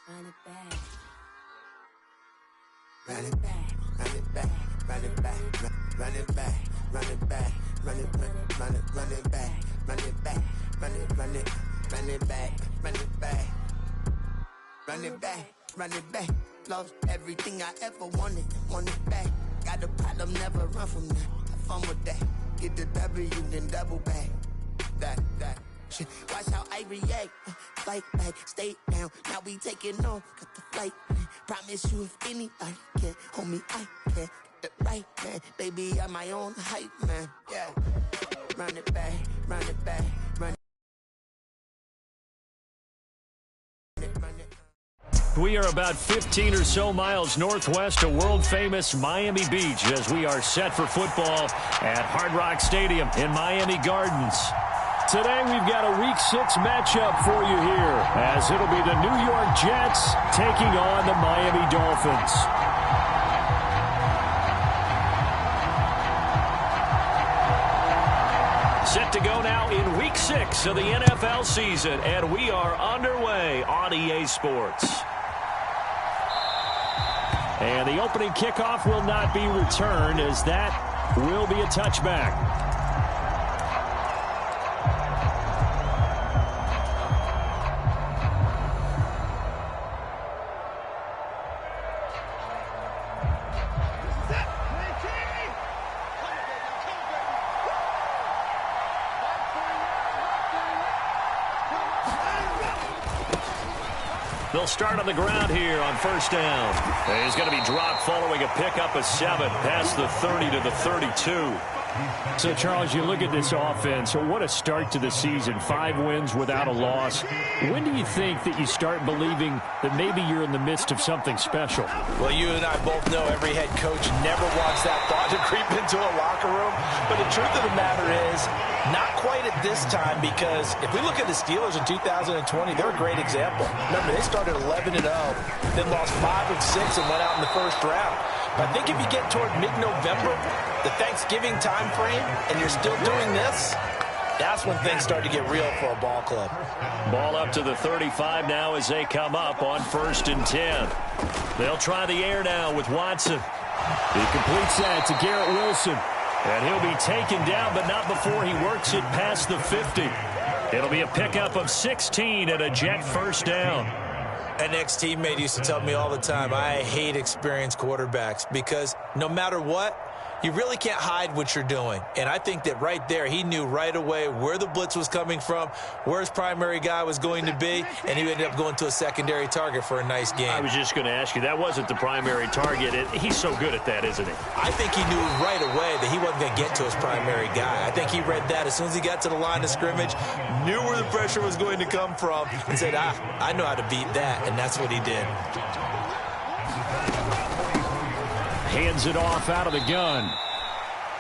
Run it back. Run it back, run it back, run it back, run it back, run it back, run it back, run it back, run it back, run it back, run it back, run it back, run it back. Lost everything I ever wanted it back. Got a problem, never run from that. Have fun with that. Get the W, then double back. That shit. Watch how I react. Fight back, stay down. Now we taking on. Got the flight. Promise you if anybody can, homie, I can. Get the right man, baby, I'm my own hype man. Yeah. Run it back, run it back, run it. We are about 15 or so miles northwest of world-famous Miami Beach as we are set for football at Hard Rock Stadium in Miami Gardens. Today we've got a Week 6 matchup for you here as it'll be the New York Jets taking on the Miami Dolphins. Set to go now in Week 6 of the NFL season, and we are underway on EA Sports. And the opening kickoff will not be returned as that will be a touchback. They'll start on the ground here on first down. He's going to be dropped following a pickup of 7 past the 30 to the 32. So, Charles, you look at this offense. So what a start to the season. 5 wins without a loss. When do you think that you start believing that maybe you're in the midst of something special? Well, you and I both know every head coach never wants that thought to creep into a locker room. But the truth of the matter is, not quite at this time, because if we look at the Steelers in 2020, they're a great example. Remember, they started 11-0, then lost 5 of 6 and went out in the first round. But I think if you get toward mid-November, the Thanksgiving time frame, and you're still doing this, that's when things start to get real for a ball club. Ball up to the 35 now as they come up on 1st and 10. They'll try the air now with Watson. He completes that to Garrett Wilson. And he'll be taken down, but not before he works it past the 50. It'll be a pickup of 16 and a Jet first down. An ex-teammate used to tell me all the time, I hate experienced quarterbacks because no matter what, you really can't hide what you're doing. And I think that right there, he knew right away where the blitz was coming from, where his primary guy was going to be, and he ended up going to a secondary target for a nice game. I was just going to ask you, that wasn't the primary target. He's so good at that, isn't he? I think he knew right away that he wasn't going to get to his primary guy. I think he read that as soon as he got to the line of scrimmage, knew where the pressure was going to come from, and said, I know how to beat that, and that's what he did. Hands it off out of the gun.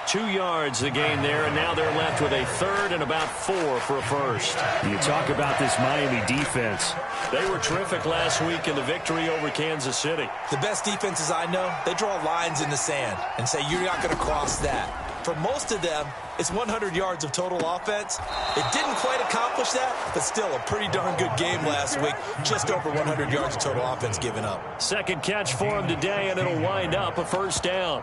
2 yards the game there, and now they're left with a 3rd and about 4 for a first. You talk about this Miami defense. They were terrific last week in the victory over Kansas City. The best defenses I know, they draw lines in the sand and say you're not going to cross that. For most of them, it's 100 yards of total offense. It didn't quite accomplish that, but still a pretty darn good game last week. Just over 100 yards of total offense given up. Second catch for him today, and it'll wind up a first down.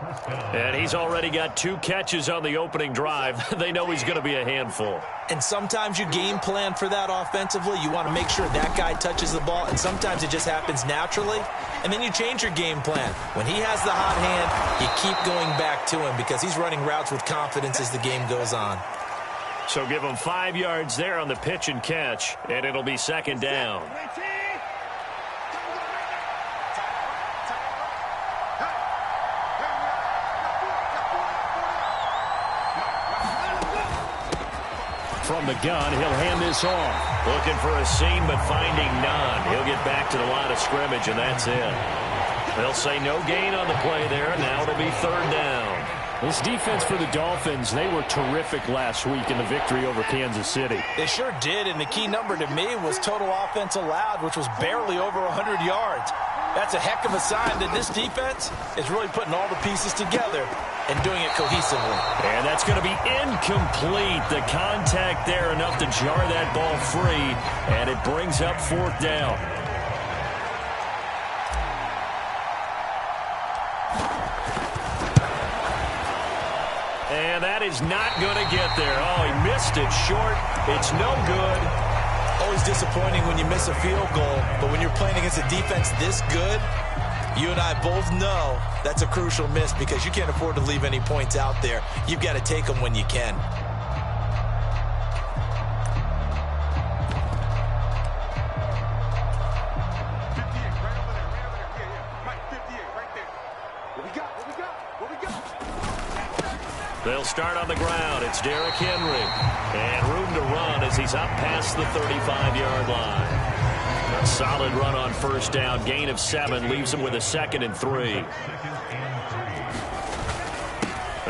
And he's already got 2 catches on the opening drive. They know he's going to be a handful. And sometimes you game plan for that offensively. You want to make sure that guy touches the ball, and sometimes it just happens naturally. And then you change your game plan. When he has the hot hand, you keep going back to him because he's running routes with confidence as the game goes on. So give him 5 yards there on the pitch and catch, and it'll be second down. From the gun, he'll hand this off. Looking for a seam, but finding none. He'll get back to the line of scrimmage, and that's it. They'll say no gain on the play there. Now it'll be 3rd down. This defense for the Dolphins, they were terrific last week in the victory over Kansas City. They sure did, and the key number to me was total offense allowed, which was barely over 100 yards. That's a heck of a sign that this defense is really putting all the pieces together and doing it cohesively. And that's going to be incomplete. The contact there enough to jar that ball free, and it brings up 4th down. And that is not going to get there. Oh, he missed it short. It's no good. Always disappointing when you miss a field goal, but when you're playing against a defense this good, you and I both know that's a crucial miss because you can't afford to leave any points out there. You've got to take them when you can. They'll start on the ground. It's Derrick Henry. And room to run as he's up past the 35-yard line. A solid run on first down. Gain of 7 leaves him with a 2nd and 3.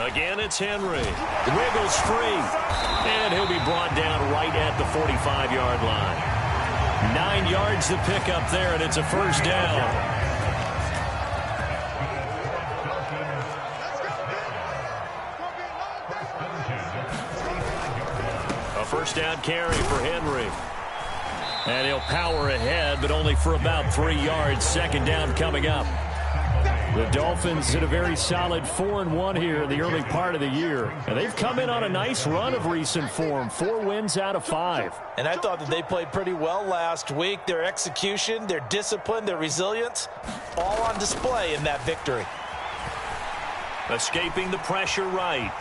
Again, it's Henry. Wiggles free. And he'll be brought down right at the 45-yard line. 9 yards to pick up there, and it's a first down. First down carry for Henry. And he'll power ahead, but only for about 3 yards. Second down coming up. The Dolphins hit a very solid 4-1 here in the early part of the year. And they've come in on a nice run of recent form. 4 wins out of 5. And I thought that they played pretty well last week. Their execution, their discipline, their resilience, all on display in that victory. Escaping the pressure right.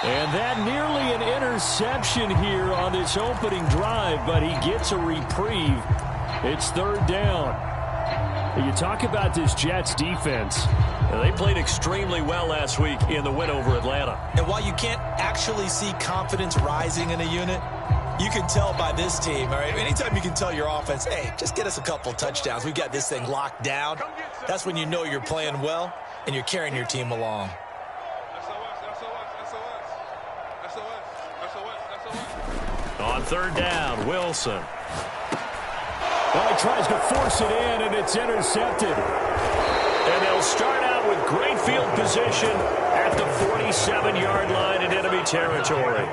And that nearly an interception here on this opening drive, but he gets a reprieve. It's third down. You talk about this Jets defense. They played extremely well last week in the win over Atlanta. And while you can't actually see confidence rising in a unit, you can tell by this team, all right? Anytime you can tell your offense, hey, just get us a couple touchdowns. We've got this thing locked down. That's when you know you're playing well and you're carrying your team along. On third down, Wilson. Well, he tries to force it in, and it's intercepted. And they'll start out with great field position at the 47-yard line in enemy territory.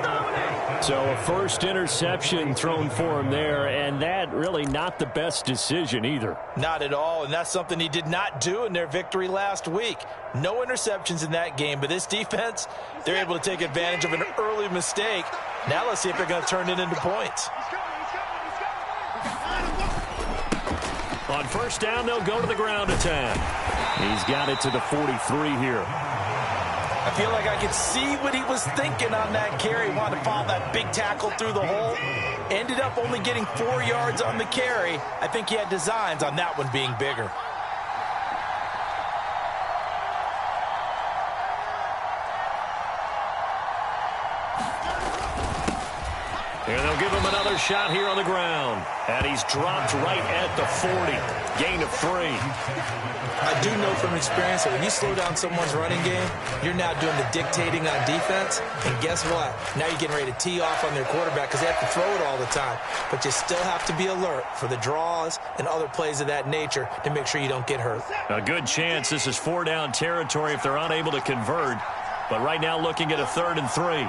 So a first interception thrown for him there, and that really not the best decision either. Not at all, and that's something he did not do in their victory last week. No interceptions in that game, but this defense, they're able to take advantage of an early mistake. Now let's see if they're going to turn it into points. On first down, they'll go to the ground attack. He's got it to the 43 here. I feel like I could see what he was thinking on that carry. Wanted to follow that big tackle through the hole. Ended up only getting 4 yards on the carry. I think he had designs on that one being bigger. And they'll give him another shot here on the ground. And he's dropped right at the 40. Gain of 3. I do know from experience that when you slow down someone's running game, you're now doing the dictating on defense. And guess what? Now you're getting ready to tee off on their quarterback because they have to throw it all the time. But you still have to be alert for the draws and other plays of that nature to make sure you don't get hurt. A good chance this is 4-down territory if they're unable to convert. But right now looking at a 3rd and 3.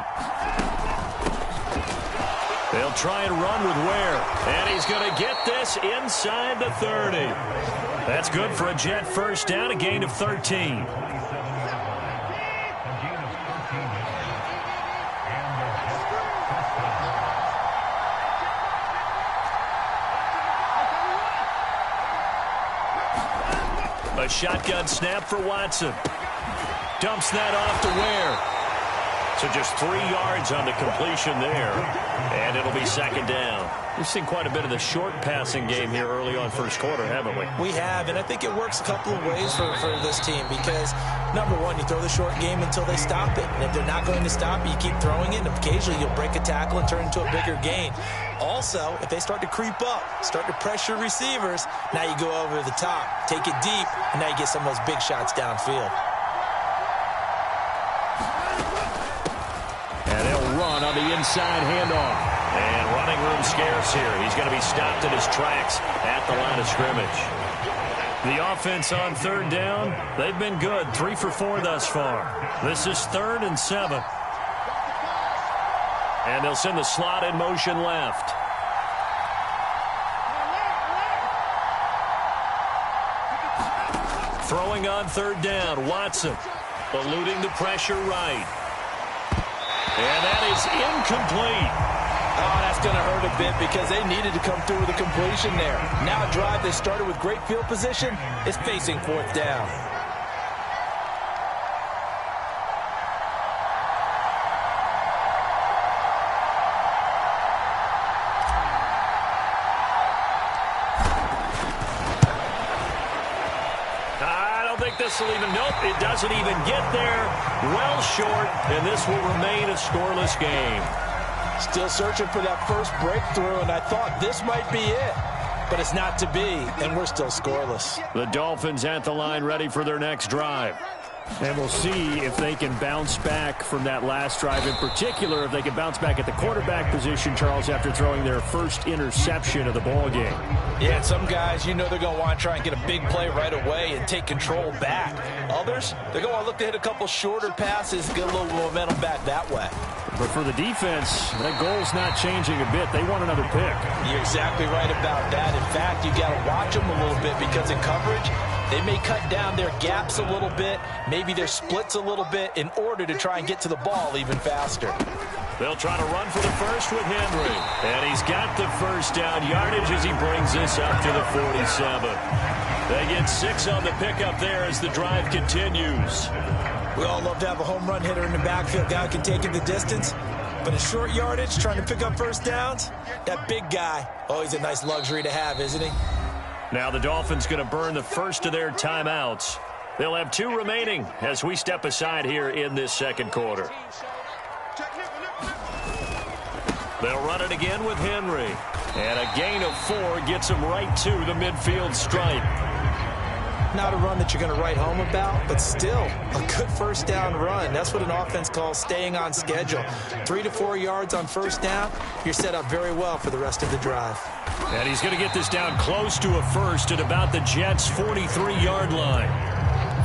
They'll try and run with Ware. And he's going to get this inside the 30. That's good for a Jet first down, a gain of 13. A shotgun snap for Watson. Dumps that off to Ware. So just 3 yards on the completion there. And it'll be second down. We've seen quite a bit of the short passing game here early on first quarter, haven't we? We have, and I think it works a couple of ways for this team because, number one, you throw the short game until they stop it. And if they're not going to stop it, you keep throwing it, and occasionally you'll break a tackle and turn into a bigger gain. Also, if they start to creep up, start to pressure receivers, now you go over the top, take it deep, and now you get some of those big shots downfield. And they'll run on the inside handoff. And running room scarce here. He's going to be stopped in his tracks at the line of scrimmage. The offense on third down, they've been good. 3 for 4 thus far. This is 3rd and 7. And they'll send the slot in motion left. Throwing on third down, Watson. Eluding the pressure right. And that is incomplete. Oh, that's going to hurt a bit because they needed to come through with a completion there. Now a drive that started with great field position is facing fourth down. This will even, nope, it doesn't even get there. Well short, and this will remain a scoreless game. Still searching for that first breakthrough, and I thought this might be it. But it's not to be, and we're still scoreless. The Dolphins at the line ready for their next drive. And we'll see if they can bounce back from that last drive. In particular, if they can bounce back at the quarterback position, Charles, after throwing their first interception of the ball game. Yeah, and some guys, you know they're going to want to try and get a big play right away and take control back. Others, they're going to look to hit a couple shorter passes, get a little momentum back that way. But for the defense, that goal's not changing a bit. They want another pick. You're exactly right about that. In fact, you got to watch them a little bit because in coverage, they may cut down their gaps a little bit, maybe their splits a little bit in order to try and get to the ball even faster. They'll try to run for the first with Henry. And he's got the first down yardage as he brings this up to the 47. They get 6 on the pickup there as the drive continues. We all love to have a home run hitter in the backfield, guy who can take it the distance. But a short yardage, trying to pick up first downs, that big guy, oh, he's a nice luxury to have, isn't he? Now the Dolphins going to burn the first of their timeouts. They'll have 2 remaining as we step aside here in this second quarter. They'll run it again with Henry. And a gain of 4 gets him right to the midfield stripe. Not a run that you're going to write home about, but still a good first down run. That's what an offense calls staying on schedule. 3 to 4 yards on first down, you're set up very well for the rest of the drive. And he's going to get this down close to a first at about the Jets' 43-yard line.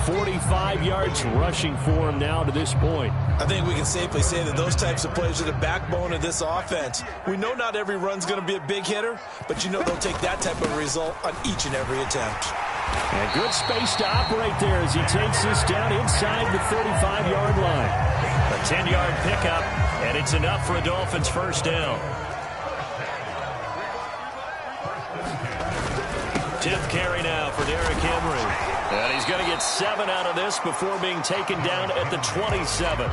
45 yards rushing for him now to this point. I think we can safely say that those types of plays are the backbone of this offense. We know not every run's going to be a big hitter, but you know they'll take that type of result on each and every attempt. And good space to operate there as he takes this down inside the 35-yard line. A 10-yard pickup, and it's enough for a Dolphins first down. 10th carry now for Derrick Henry. And he's going to get 7 out of this before being taken down at the 27.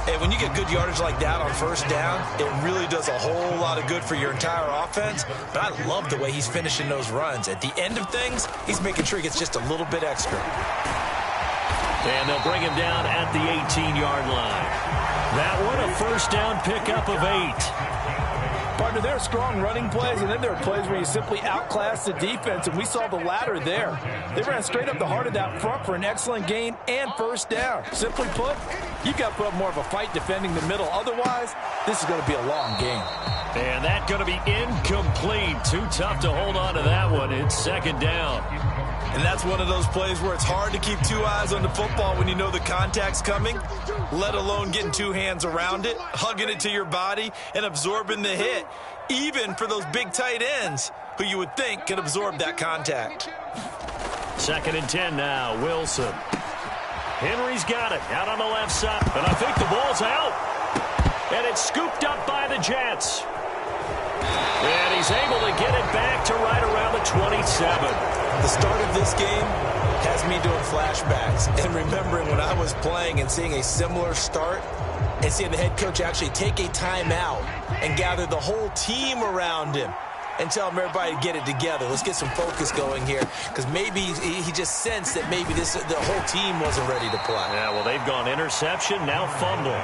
Hey, when you get good yardage like that on first down, it really does a whole lot of good for your entire offense. But I love the way he's finishing those runs. At the end of things, he's making sure he gets just a little bit extra. And they'll bring him down at the 18-yard line. That one, a first down pickup of 8. Partner, there are strong running plays, and then there are plays where you simply outclass the defense, and we saw the latter there. They ran straight up the heart of that front for an excellent gain and first down. Simply put, you've got to put up more of a fight defending the middle. Otherwise, this is going to be a long game. And that's going to be incomplete. Too tough to hold on to that one. It's second down. And that's one of those plays where it's hard to keep 2 eyes on the football when you know the contact's coming, let alone getting 2 hands around it, hugging it to your body, and absorbing the hit, even for those big tight ends who you would think can absorb that contact. 2nd and 10 now, Wilson. Henry's got it out on the left side, and I think the ball's out. And it's scooped up by the Jets. And he's able to get it back to right around the 27. The start of this game has me doing flashbacks and remembering when I was playing and seeing a similar start and seeing the head coach actually take a timeout and gather the whole team around him and tell him everybody to get it together. Let's get some focus going here because maybe he just sensed that maybe the whole team wasn't ready to play. Yeah, well, they've gone interception, now fumble.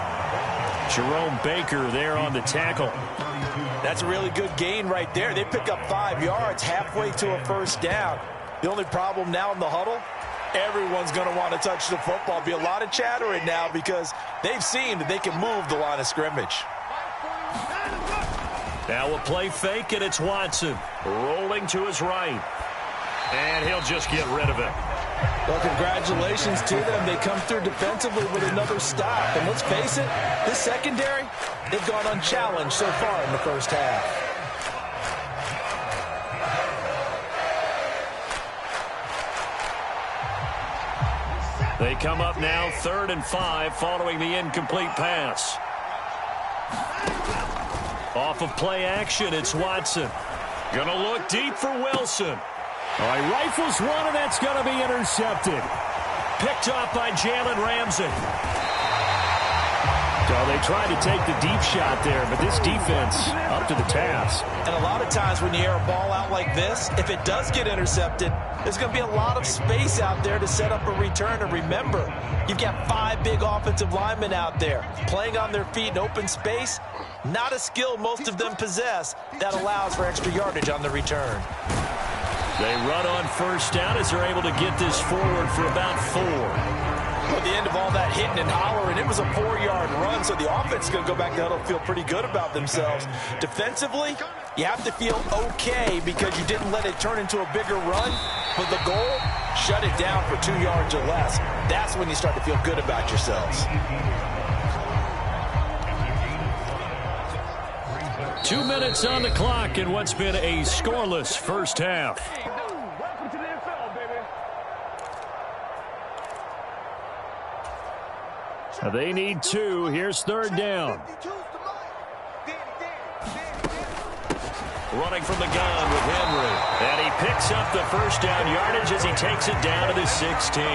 Jerome Baker there on the tackle. That's a really good gain right there. They pick up 5 yards halfway to a first down. The only problem now in the huddle, everyone's going to want to touch the football. Be a lot of chattering now because they've seen that they can move the line of scrimmage. Now a play fake, and it's Watson rolling to his right. And he'll just get rid of it. Well, congratulations to them. They come through defensively with another stop. And let's face it, this secondary, they've gone unchallenged so far in the first half. They come up now 3rd and 5 following the incomplete pass. Off of play action, it's Watson. Gonna look deep for Wilson. Oh, he rifles one, and that's gonna be intercepted. Picked off by Jalen Ramsey. So they tried to take the deep shot there, but this defense up to the task. And a lot of times when you air a ball out like this, if it does get intercepted, there's going to be a lot of space out there to set up a return. And remember, you've got 5 big offensive linemen out there playing on their feet in open space. Not a skill most of them possess that allows for extra yardage on the return. They run on 1st down as they're able to get this forward for about 4. At the end of all that hitting and hollering, it was a 4-yard run, so the offense is going to go back to huddle, feel pretty good about themselves. Defensively, you have to feel okay because you didn't let it turn into a bigger run, but the goal, shut it down for 2 yards or less. That's when you start to feel good about yourselves. 2 minutes on the clock in what's been a scoreless first half. They need 2. Here's 3rd down. Running from the gun with Henry. And he picks up the 1st down yardage as he takes it down to the 16.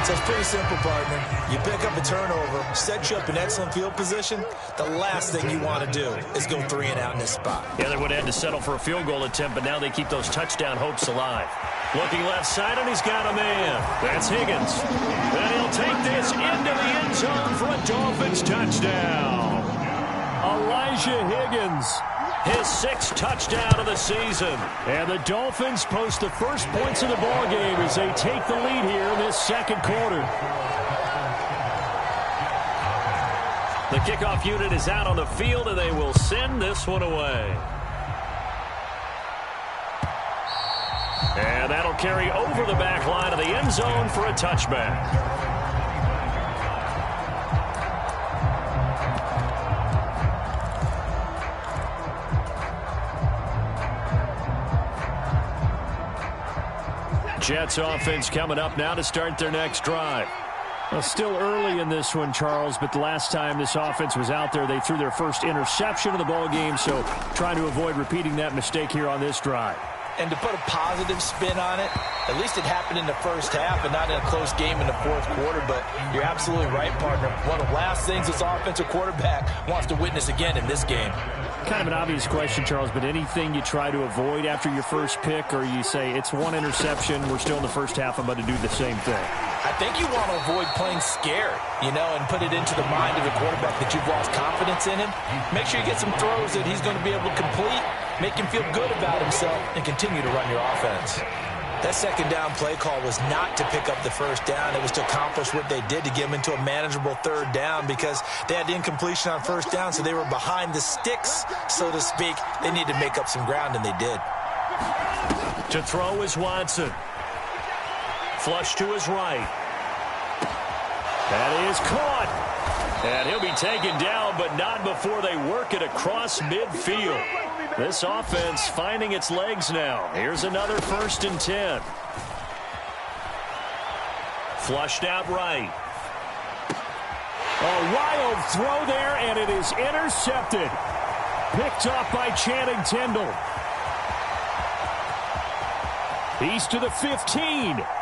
So it's pretty simple, partner. You pick up a turnover, set you up in excellent field position. The last thing you want to do is go 3 and out in this spot. Yeah, they would have had to settle for a field goal attempt, but now they keep those touchdown hopes alive. Looking left side, and he's got a man. That's Higgins. And he'll take this into the end zone for a Dolphins touchdown. Elijah Higgins, his 6th touchdown of the season. And the Dolphins post the first points of the ballgame as they take the lead here in this 2nd quarter. The kickoff unit is out on the field, and they will send this one away. And that'll carry over the back line of the end zone for a touchback. Jets offense coming up now to start their next drive. Well, still early in this one, Charles, but the last time this offense was out there, they threw their first interception of the ball game, so trying to avoid repeating that mistake here on this drive. And to put a positive spin on it, at least it happened in the first half and not in a close game in the 4th quarter. But you're absolutely right, partner. One of the last things this offensive quarterback wants to witness again in this game. Kind of an obvious question, Charles, but anything you try to avoid after your first pick, or you say it's 1 interception, we're still in the first half, I'm about to do the same thing? I think you want to avoid playing scared, and put it into the mind of the quarterback that you've lost confidence in him. Make sure you get some throws that he's going to be able to complete, make him feel good about himself, and continue to run your offense. That 2nd down play call was not to pick up the 1st down. It was to accomplish what they did to get them into a manageable 3rd down because they had the incompletion on 1st down, so they were behind the sticks, so to speak. They needed to make up some ground, and they did. To throw is Watson. Flush to his right. That is caught. And he'll be taken down, but not before they work it across midfield. This offense finding its legs now. Here's another 1st and 10. Flushed out right. A wild throw there, and it is intercepted. Picked off by Channing Tindall. He's to the 15,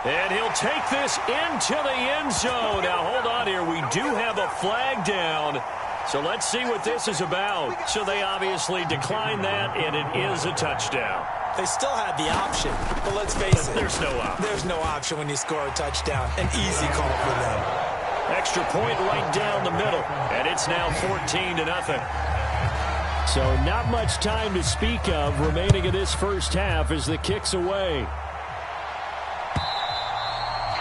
and he'll take this into the end zone. Now, hold on here. We do have a flag down, so let's see what this is about. So they obviously declined that, and it is a touchdown. They still had the option, but let's face it. There's no option. There's no option when you score a touchdown. An easy call for them. Extra point right down the middle, and it's now 14-0. So not much time to speak of remaining in this first half as the kick's away.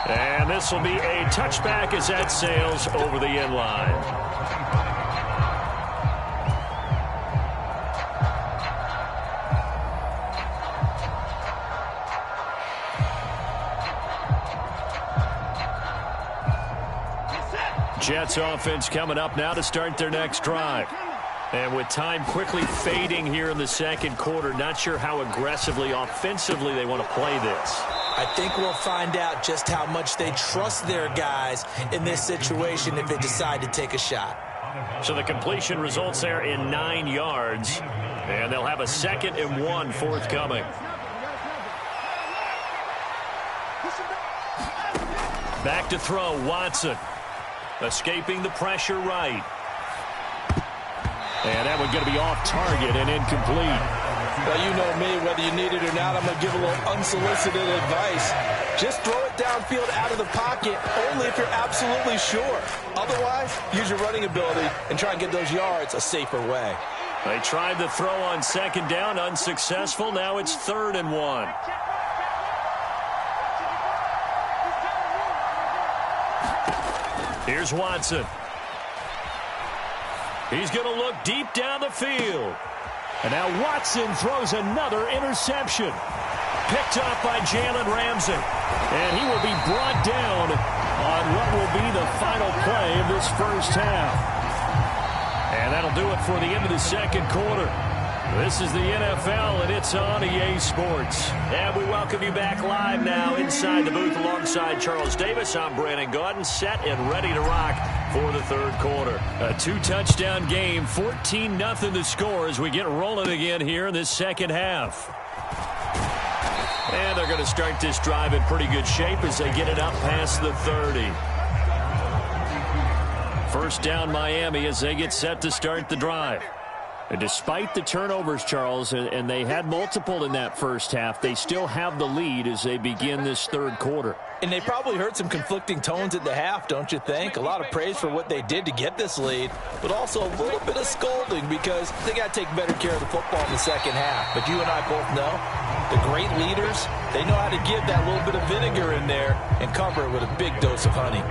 And this will be a touchback as that sails over the end line. Jets offense coming up now to start their next drive. And with time quickly fading here in the 2nd quarter, not sure how aggressively, offensively they want to play this. I I think we'll find out just how much they trust their guys in this situation if they decide to take a shot. So the completion results there in 9 yards, and they'll have a 2nd and 1 forthcoming. Back to throw, Watson. Escaping the pressure right. And that one going to be off target and incomplete. Well, you know me, whether you need it or not, I'm going to give a little unsolicited advice. Just throw it downfield out of the pocket, only if you're absolutely sure. Otherwise, use your running ability and try and get those yards a safer way. They tried the throw on 2nd down, unsuccessful. Now it's 3rd and 1. Here's Watson. He's going to look deep down the field. And now Watson throws another interception. Picked off by Jalen Ramsey. And he will be brought down on what will be the final play of this first half. And that'll do it for the end of the 2nd quarter. This is the NFL, and it's on EA Sports. And we welcome you back live now inside the booth alongside Charles Davis. I'm Brandon Gaudin, set and ready to rock for the 3rd quarter. A 2-touchdown game, 14-0 the score as we get rolling again here in this 2nd half. And they're going to start this drive in pretty good shape as they get it up past the 30. First down Miami as they get set to start the drive. And despite the turnovers, Charles, and they had multiple in that first half, they still have the lead as they begin this 3rd quarter. And they probably heard some conflicting tones at the half, don't you think? A lot of praise for what they did to get this lead, but also a little bit of scolding because they got to take better care of the football in the 2nd half. But you and I both know the great leaders, they know how to give that little bit of vinegar in there and cover it with a big dose of honey.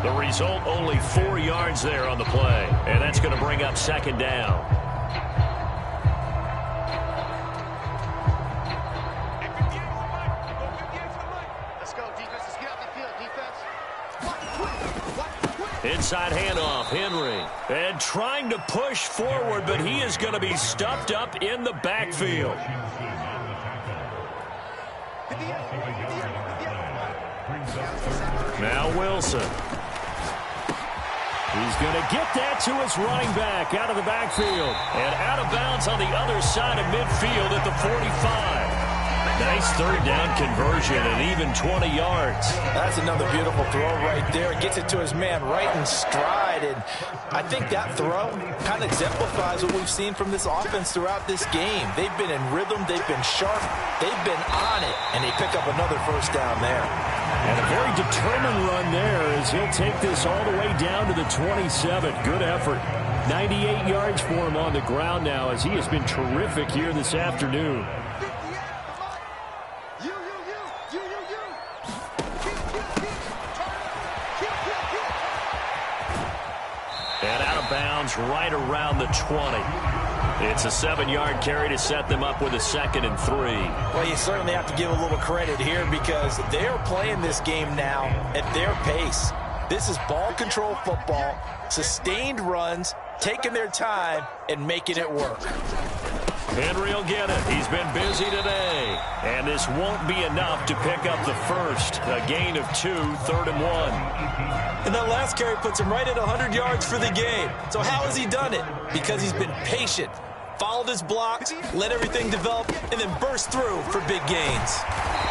The result, only 4 yards there on the play, and that's going to bring up 2nd down. Inside handoff, Henry. And trying to push forward, but he is going to be stuffed up in the backfield. Now Wilson. He's going to get that to his running back out of the backfield. And out of bounds on the other side of midfield at the 45. Nice 3rd down conversion and even 20 yards. That's another beautiful throw right there. Gets it to his man right in stride. And I think that throw kind of exemplifies what we've seen from this offense throughout this game. They've been in rhythm. They've been sharp. They've been on it. And they pick up another first down there. And a very determined run there as he'll take this all the way down to the 27. Good effort. 98 yards for him on the ground now as he has been terrific here this afternoon. Bounds right around the 20. It's a 7-yard carry to set them up with a 2nd and 3. Well, you certainly have to give a little credit here because they are playing this game now at their pace. This is ball control football, sustained runs, taking their time and making it work. Henry will get it. He's been busy today. And this won't be enough to pick up the first. A gain of 2, 3rd and 1. And that last carry puts him right at 100 yards for the game. So how has he done it? Because he's been patient, followed his blocks, let everything develop, and then burst through for big gains.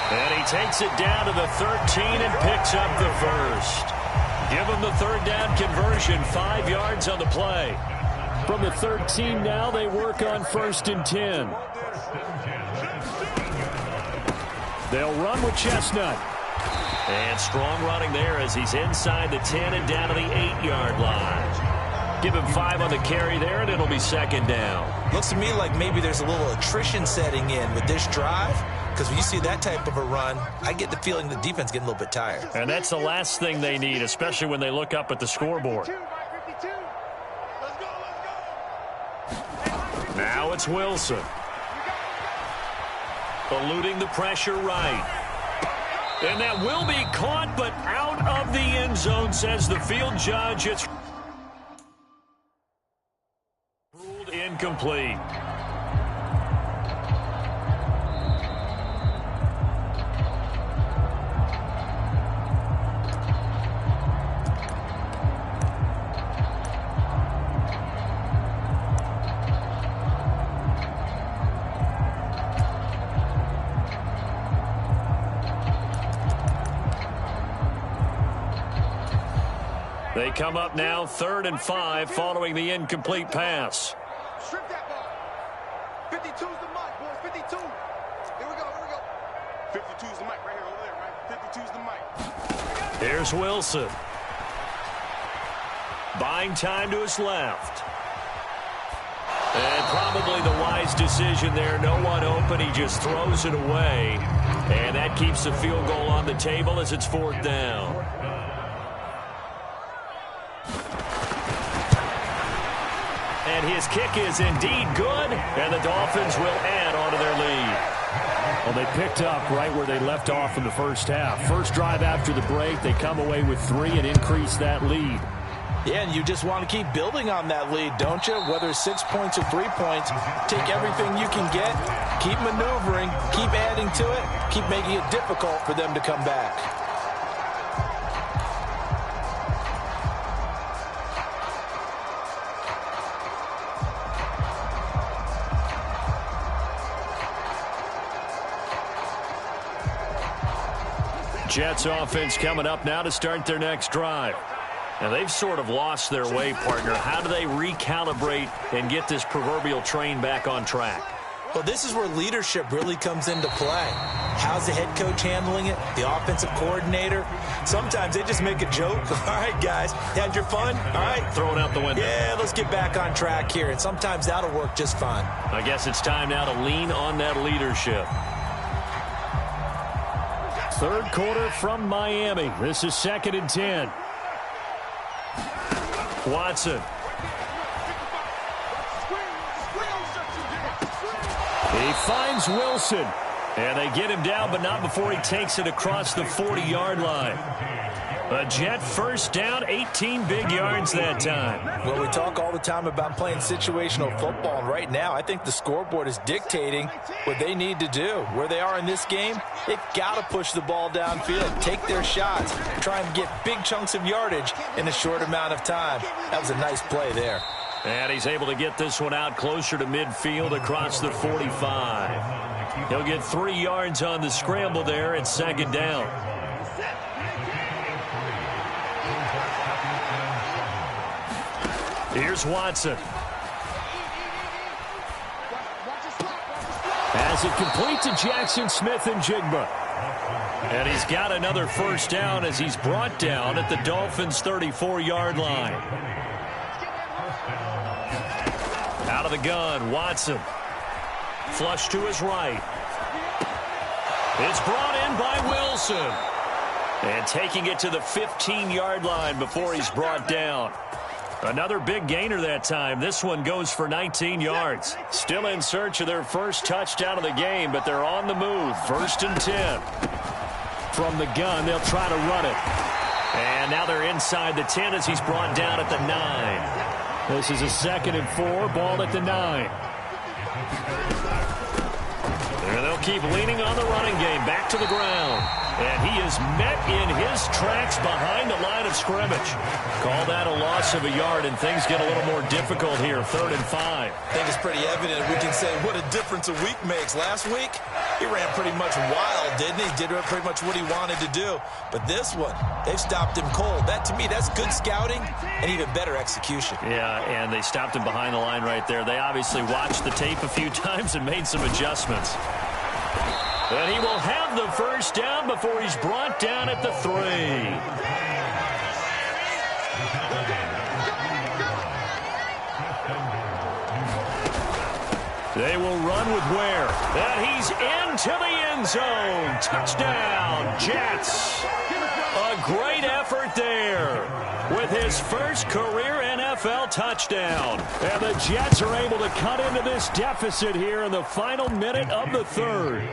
And he takes it down to the 13 and picks up the first. Give him the 3rd down conversion, 5 yards on the play. From the 13 now, they work on 1st and 10. They'll run with Chestnut. And strong running there as he's inside the 10 and down to the 8-yard line. Give him 5 on the carry there, and it'll be 2nd down. Looks to me like maybe there's a little attrition setting in with this drive, because when you see that type of a run, I get the feeling the defense getting a little bit tired. And that's the last thing they need, especially when they look up at the scoreboard. Now it's Wilson. Eluding the pressure right. And that will be caught, but out of the end zone, says the field judge. It's ruled incomplete. They come up now 3rd and 5 following the incomplete pass. Strip that ball. 52's the mic, boys. 52. Here we go. 52's the mic right here over there, right? 52's the mic. Here's Wilson. Buying time to his left. And probably the wise decision there. No one open. He just throws it away. And that keeps the field goal on the table as it's 4th down. And his kick is indeed good. And the Dolphins will add on to their lead. Well, they picked up right where they left off in the first half. First drive after the break, they come away with 3 and increase that lead. Yeah, and you just want to keep building on that lead, don't you? Whether it's 6 points or 3 points, take everything you can get, keep maneuvering, keep adding to it, keep making it difficult for them to come back. Jets offense coming up now to start their next drive. Now, they've sort of lost their way, partner. How do they recalibrate and get this proverbial train back on track? Well, this is where leadership really comes into play. How's the head coach handling it? The offensive coordinator? Sometimes they just make a joke. All right, guys, had your fun? All right. Throw it out the window. Yeah, let's get back on track here. And sometimes that'll work just fine. I guess it's time now to lean on that leadership. 3rd quarter from Miami. This is 2nd and 10. Watson. He finds Wilson. And they get him down, but not before he takes it across the 40-yard line. A Jet first down, 18 big yards that time. Well, we talk all the time about playing situational football, and right now I think the scoreboard is dictating what they need to do. Where they are in this game, they've got to push the ball downfield, take their shots, try and get big chunks of yardage in a short amount of time. That was a nice play there. And he's able to get this one out closer to midfield across the 45. He'll get 3 yards on the scramble there at 2nd down. Here's Watson. Has it complete to Jackson Smith and Jigba. And he's got another first down as he's brought down at the Dolphins' 34-yard line. Out of the gun, Watson. Flush to his right. It's brought in by Wilson. And taking it to the 15-yard line before he's brought down. Another big gainer that time. This one goes for 19 yards. Still in search of their first touchdown of the game, but they're on the move. 1st and 10. From the gun, they'll try to run it. And now they're inside the 10 as he's brought down at the 9. This is a 2nd and 4, ball at the 9. And they'll keep leaning on the running game. Back to the ground. And he is met in his tracks behind the line of scrimmage. Call that a loss of a yard, and things get a little more difficult here. 3rd and 5. I think it's pretty evident. We can say what a difference a week makes. Last week, he ran pretty much wild, didn't he? Did pretty much what he wanted to do. But this one, they've stopped him cold. That, to me, that's good scouting and even better execution. Yeah, and they stopped him behind the line right there. They obviously watched the tape a few times and made some adjustments. And he will have the first down before he's brought down at the 3. They will run with Ware. And he's into the end zone. Touchdown, Jets. A great effort there with his first career NFL touchdown. And the Jets are able to cut into this deficit here in the final minute of the 3rd.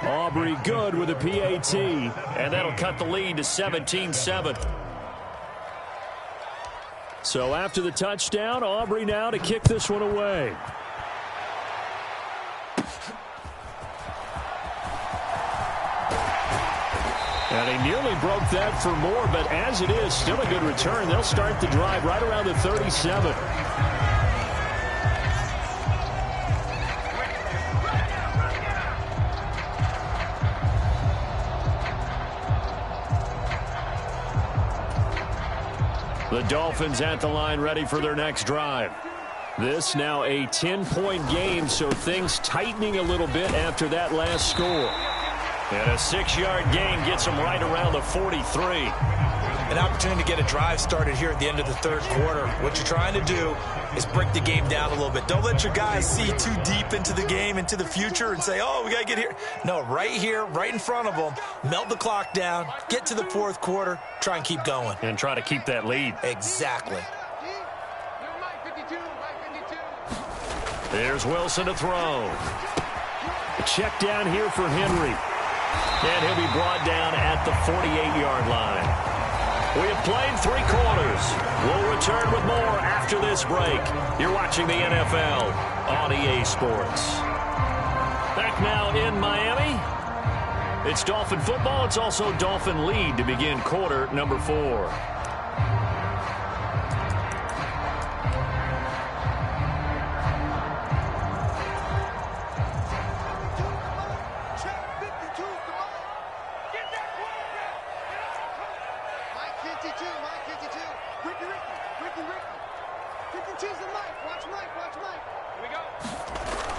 Aubrey good with a PAT, and that'll cut the lead to 17-7. So after the touchdown, Aubrey now to kick this one away. And he nearly broke that for more, but as it is, still a good return. They'll start the drive right around the 37. The Dolphins at the line ready for their next drive. This now a 10-point game, so things tightening a little bit after that last score. And a 6-yard gain gets them right around the 43. An opportunity to get a drive started here at the end of the third quarter. What you're trying to do is break the game down a little bit. Don't let your guys see too deep into the game, into the future, and say, oh, we got to get here. No, right here, right in front of them, melt the clock down, get to the fourth quarter, try and keep going. And try to keep that lead. Exactly. There's Wilson to throw. Check down here for Henry. And he'll be brought down at the 48-yard line. We have played 3 quarters. We'll return with more after this break. You're watching the NFL on EA Sports. Back now in Miami. It's Dolphin football. It's also Dolphin lead to begin quarter number 4.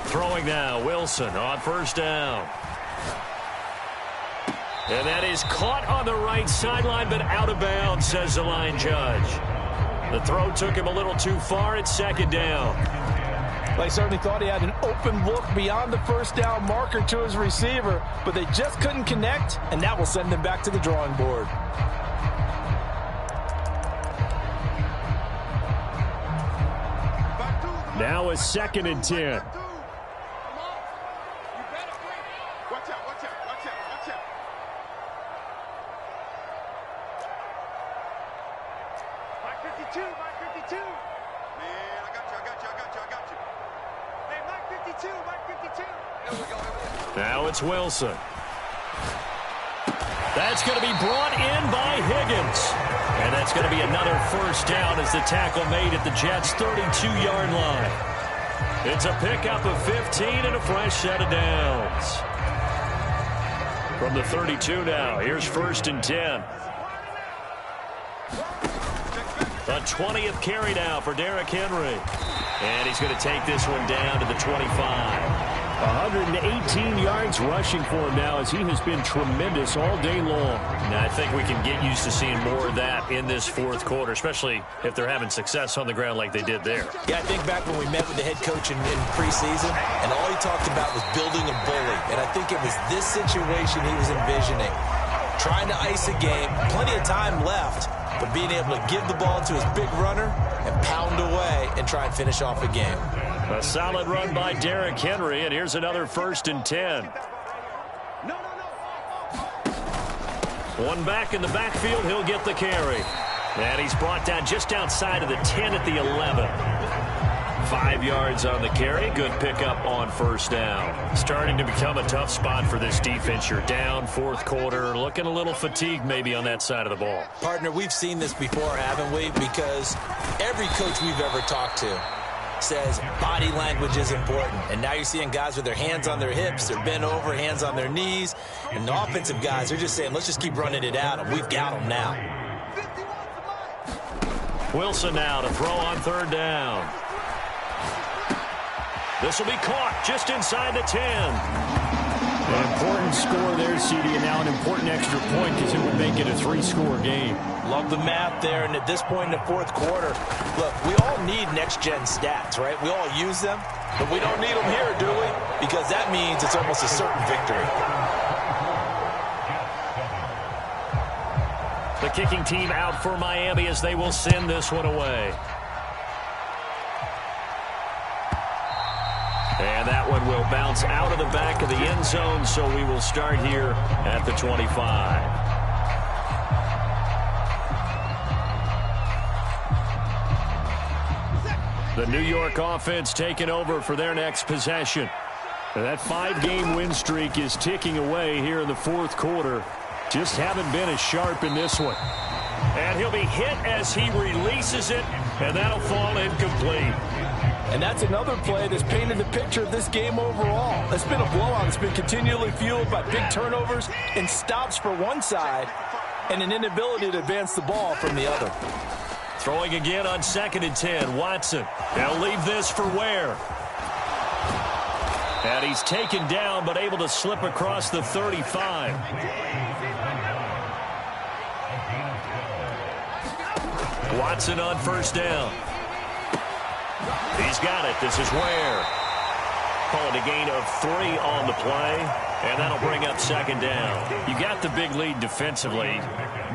Throwing now, Wilson on first down. And that is caught on the right sideline, but out of bounds, says the line judge. The throw took him a little too far at second down. They certainly thought he had an open look beyond the first down marker to his receiver, but they just couldn't connect, and that will send them back to the drawing board. Now a 2nd and 10. Now it's Wilson. That's going to be brought in by Higgins. And that's going to be another first down as the tackle made at the Jets' 32-yard line. It's a pickup of 15 and a fresh set of downs. From the 32 now, here's 1st and 10. The 20th carry now for Derrick Henry. And he's going to take this one down to the 25. 118 yards rushing for him now as he has been tremendous all day long. Now, I think we can get used to seeing more of that in this fourth quarter, especially if they're having success on the ground like they did there. Yeah, I think back when we met with the head coach in preseason, and all he talked about was building a bully. And I think it was this situation he was envisioning. Trying to ice a game, plenty of time left, but being able to give the ball to his big runner and pound away and try and finish off a game. A solid run by Derrick Henry, and here's another 1st and 10. One back in the backfield, he'll get the carry. And he's brought down just outside of the 10 at the 11. 5 yards on the carry. Good pickup on first down. Starting to become a tough spot for this defense. You're down fourth quarter, looking a little fatigued maybe on that side of the ball. Partner, we've seen this before, haven't we? Because every coach we've ever talked to says body language is important. And now you're seeing guys with their hands on their hips, they're bent over, hands on their knees. And the offensive guys are just saying, let's just keep running it at them. We've got them now. Wilson now to throw on third down. This will be caught just inside the 10. An important score there, CD, and now an important extra point because it would make it a 3-score game. Love the math there, and at this point in the fourth quarter, look, we all need next-gen stats, right? We all use them, but we don't need them here, do we? Because that means it's almost a certain victory. The kicking team out for Miami as they will send this one away. And that one will bounce out of the back of the end zone, so we will start here at the 25. The New York offense taking over for their next possession. And that 5-game win streak is ticking away here in the fourth quarter. Just haven't been as sharp in this one. And he'll be hit as he releases it, and that'll fall incomplete. And that's another play that's painted the picture of this game overall. It's been a blowout. It's been continually fueled by big turnovers and stops for one side and an inability to advance the ball from the other. Throwing again on 2nd and 10. Watson. They'll leave this for Ware. And he's taken down, but able to slip across the 35. Watson on 1st down. He's got it. This is Ware. Call it a gain of 3 on the play, and that'll bring up 2nd down. You got the big lead defensively.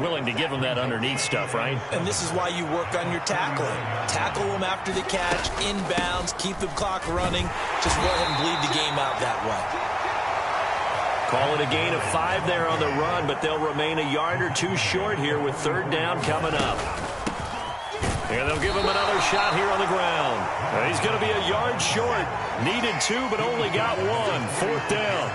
Willing to give them that underneath stuff, right? And this is why you work on your tackling. Tackle them after the catch, inbounds, keep the clock running. Just go ahead and bleed the game out that way. Call it a gain of 5 there on the run, but they'll remain a yard or 2 short here with 3rd down coming up. And they'll give him another shot here on the ground. He's going to be a yard short. Needed 2, but only got 1. 4th down.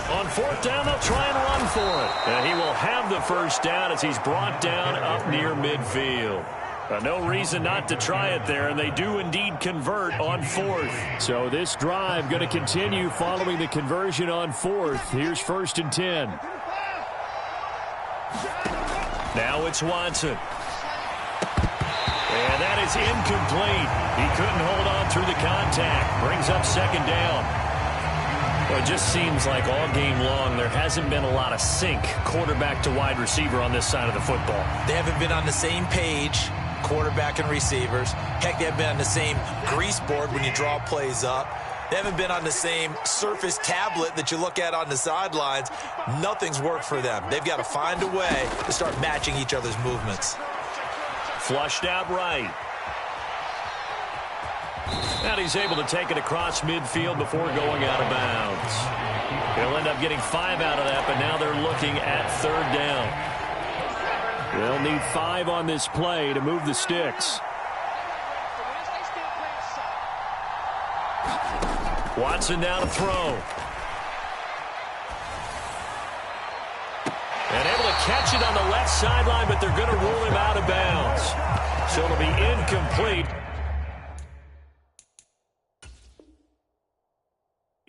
On 4th down, they'll try and run for it. And he will have the 1st down as he's brought down up near midfield. No reason not to try it there, and they do indeed convert on 4th. So this drive going to continue following the conversion on 4th. Here's 1st and 10. Now it's Watson. And that is incomplete. He couldn't hold on through the contact. Brings up 2nd down. Well, it just seems like all game long there hasn't been a lot of sync quarterback to wide receiver on this side of the football. They haven't been on the same page, quarterback and receivers. Heck, they haven't been on the same grease board when you draw plays up. They haven't been on the same surface tablet that you look at on the sidelines. Nothing's worked for them. They've got to find a way to start matching each other's movements. Flushed out right. And he's able to take it across midfield before going out of bounds. He'll end up getting 5 out of that, but now they're looking at 3rd down. They'll need 5 on this play to move the sticks. Watson down to throw. And able to catch it on the left sideline, but they're going to rule him out of bounds. So it'll be incomplete.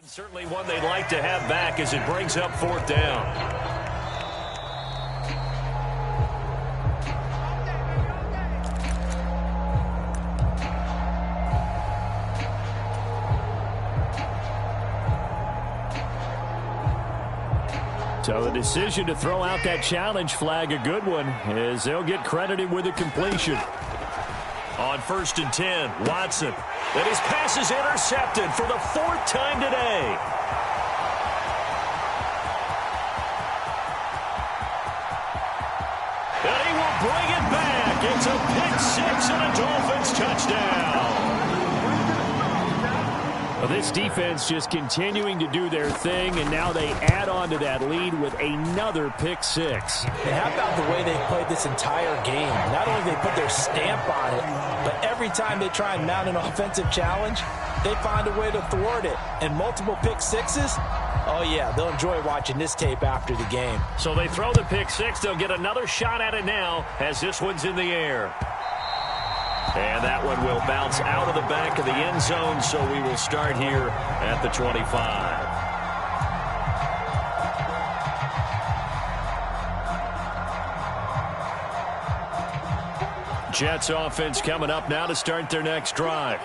Certainly one they'd like to have back as it brings up 4th down. So the decision to throw out that challenge flag, a good one, as they'll get credited with a completion. On 1st and 10, Watson. And his pass is intercepted for the 4th time today. And he will bring it back. It's a pick 6 and a Dolphins touchdown. Well, this defense just continuing to do their thing, and now they add on to that lead with another pick 6. And how about the way they played this entire game? Not only they put their stamp on it, but every time they try and mount an offensive challenge, they find a way to thwart it. And multiple pick 6s, oh yeah, they'll enjoy watching this tape after the game. So they throw the pick 6. They'll get another shot at it now as this one's in the air. And that one will bounce out of the back of the end zone, so we will start here at the 25. Jets offense coming up now to start their next drive.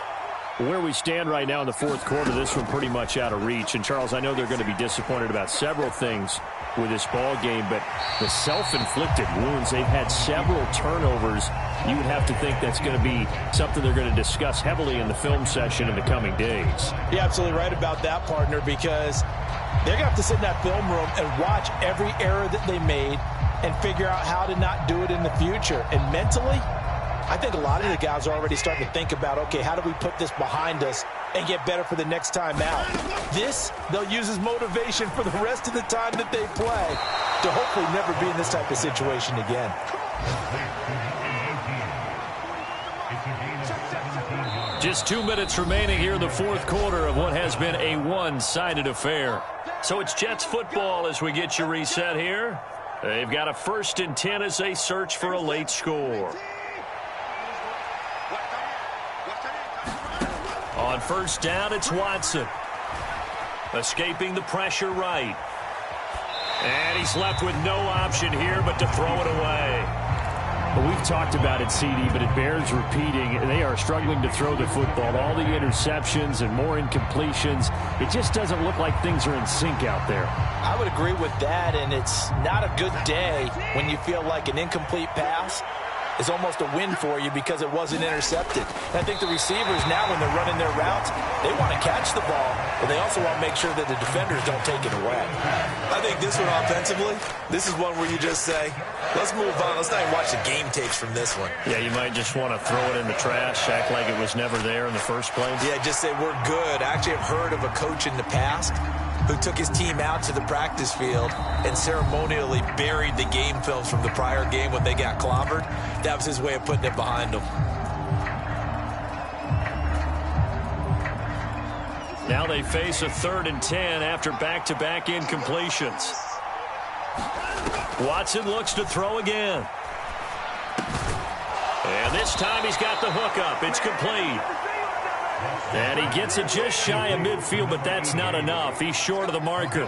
Where we stand right now in the 4th quarter, this one pretty much out of reach. And, Charles, I know they're going to be disappointed about several things with this ball game, but the self-inflicted wounds, they've had several turnovers. You would have to think that's going to be something they're going to discuss heavily in the film session in the coming days. You're absolutely right about that, partner, because they're going to have to sit in that film room and watch every error that they made and figure out how to not do it in the future. And mentally, I think a lot of the guys are already starting to think about, okay, how do we put this behind us and get better for the next time out? This, they'll use as motivation for the rest of the time that they play to hopefully never be in this type of situation again. Just 2 minutes remaining here in the 4th quarter of what has been a one-sided affair. So it's Jets football as we get you reset here. They've got a 1st and 10 as they search for a late score. On 1st down, it's Watson. Escaping the pressure right. And he's left with no option here but to throw it away. Well, we've talked about it, CD, but it bears repeating. They are struggling to throw the football. All the interceptions and more incompletions. It just doesn't look like things are in sync out there. I would agree with that, and it's not a good day when you feel like an incomplete pass is almost a win for you because it wasn't intercepted. And I think the receivers now, when they're running their routes, they want to catch the ball, but they also want to make sure that the defenders don't take it away. I think this one offensively, this is one where you just say, let's move on. Let's not even watch the game tapes from this one. Yeah, you might just want to throw it in the trash, act like it was never there in the first place. Yeah, just say we're good. I actually have heard of a coach in the past who took his team out to the practice field and ceremonially buried the game films from the prior game when they got clobbered. That was his way of putting it behind them. Now they face a 3rd and 10 after back-to-back incompletions. Watson looks to throw again. And this time he's got the hook up. It's complete. And he gets it just shy of midfield, but that's not enough. He's short of the marker.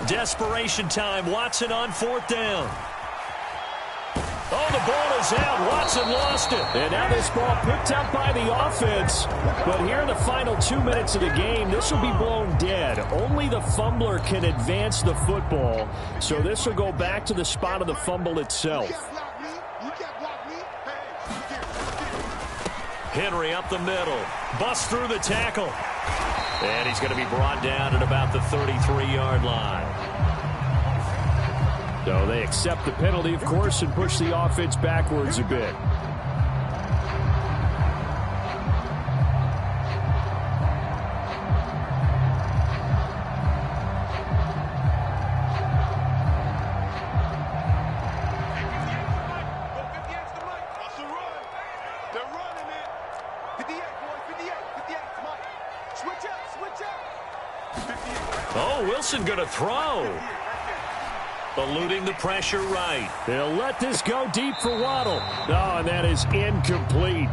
Desperation time. Watson on 4th down. Oh, the ball is out. Watson lost it. And now this ball picked up by the offense. But here in the final 2 minutes of the game, this will be blown dead. Only the fumbler can advance the football. So this will go back to the spot of the fumble itself. Henry up the middle. Busts through the tackle. And he's going to be brought down at about the 33-yard line. So they accept the penalty, of course, and push the offense backwards a bit. Oh, Wilson going to throw. Eluding the pressure right. They'll let this go deep for Waddle. Oh, and that is incomplete.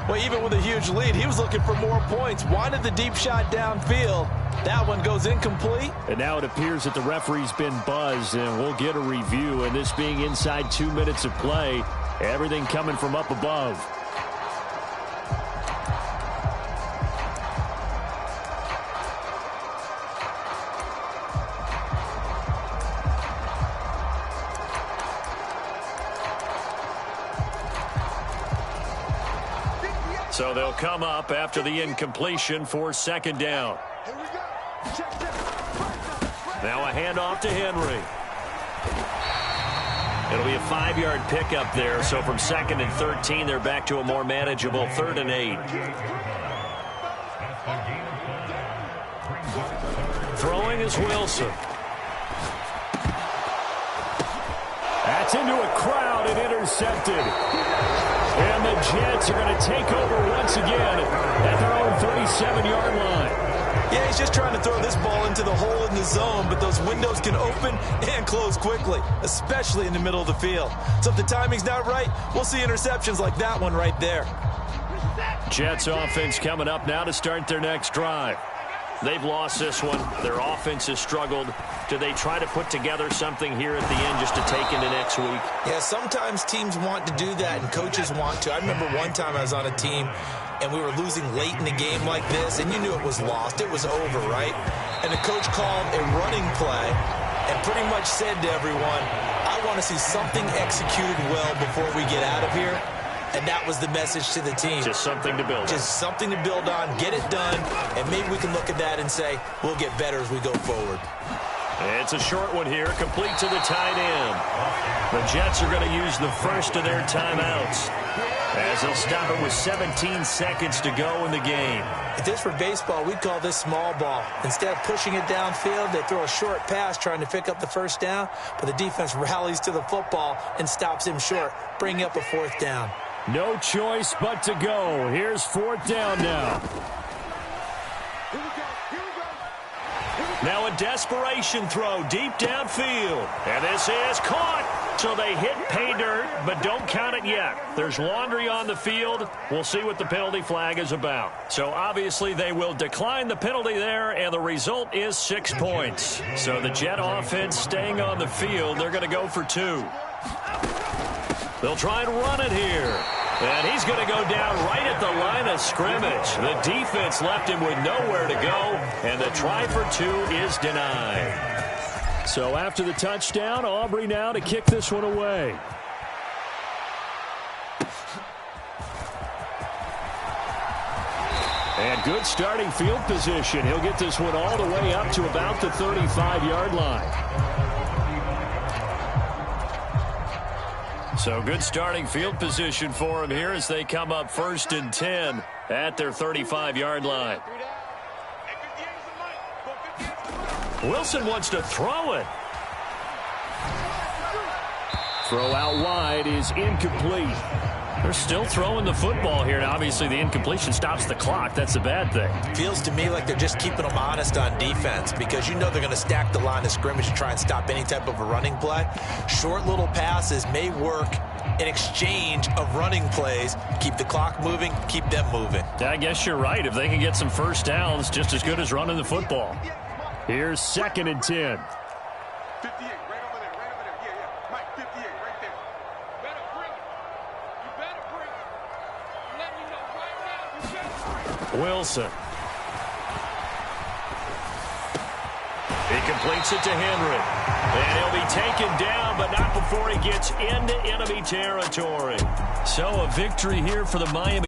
Well, even with a huge lead, he was looking for more points. Wanted the deep shot downfield. That one goes incomplete. And now it appears that the referee's been buzzed, and we'll get a review. And this being inside 2 minutes of play, everything coming from up above. So they'll come up after the incompletion for 2nd down. Now a handoff to Henry. It'll be a 5-yard pickup there. So from 2nd and 13, they're back to a more manageable 3rd and 8. Throwing is Wilson. That's into a crowd and intercepted. And the Jets are going to take over once again at their own 37-yard line. Yeah, he's just trying to throw this ball into the hole in the zone, but those windows can open and close quickly, especially in the middle of the field. So if the timing's not right, we'll see interceptions like that one right there. Jets offense coming up now to start their next drive. They've lost this one. Their offense has struggled. Do they try to put together something here at the end just to take into next week? Yeah, sometimes teams want to do that and coaches want to. I remember one time I was on a team and we were losing late in the game like this, and you knew it was lost. It was over, right? And the coach called a running play and pretty much said to everyone, I want to see something executed well before we get out of here. And that was the message to the team. Just something to build on. Just something to build on, get it done, and maybe we can look at that and say, we'll get better as we go forward. It's a short one here, complete to the tight end. The Jets are going to use the first of their timeouts, as they'll stop it with 17 seconds to go in the game. If this were baseball, we'd call this small ball. Instead of pushing it downfield, they throw a short pass trying to pick up the first down, but the defense rallies to the football and stops him short, bringing up a 4th down. No choice but to go. Here's 4th down now. Now a desperation throw deep downfield. And this is caught. So they hit pay dirt, but don't count it yet. There's laundry on the field. We'll see what the penalty flag is about. So obviously they will decline the penalty there, and the result is 6 points. So the Jet offense staying on the field. They're going to go for 2. They'll try and run it here. And he's going to go down right at the line of scrimmage. The defense left him with nowhere to go, and the try for 2 is denied. So after the touchdown, Aubrey now to kick this one away. And good starting field position. He'll get this one all the way up to about the 35-yard line. So good starting field position for him here as they come up 1st and 10 at their 35-yard line. Wilson wants to throw it. Throw out wide is incomplete. They're still throwing the football here, and obviously the incompletion stops the clock. That's a bad thing. Feels to me like they're just keeping them honest on defense because you know they're going to stack the line of scrimmage to try and stop any type of a running play. Short little passes may work in exchange of running plays. Keep the clock moving, keep them moving. I guess you're right. If they can get some first downs, just as good as running the football. Here's 2nd and 10. 58, right over there, yeah. Mike, 58, right there. Better bring it. You better bring it. Let me know right now, you better bring it. Wilson. He completes it to Henry. And he'll be taken down, but not before he gets into enemy territory. So a victory here for the Miami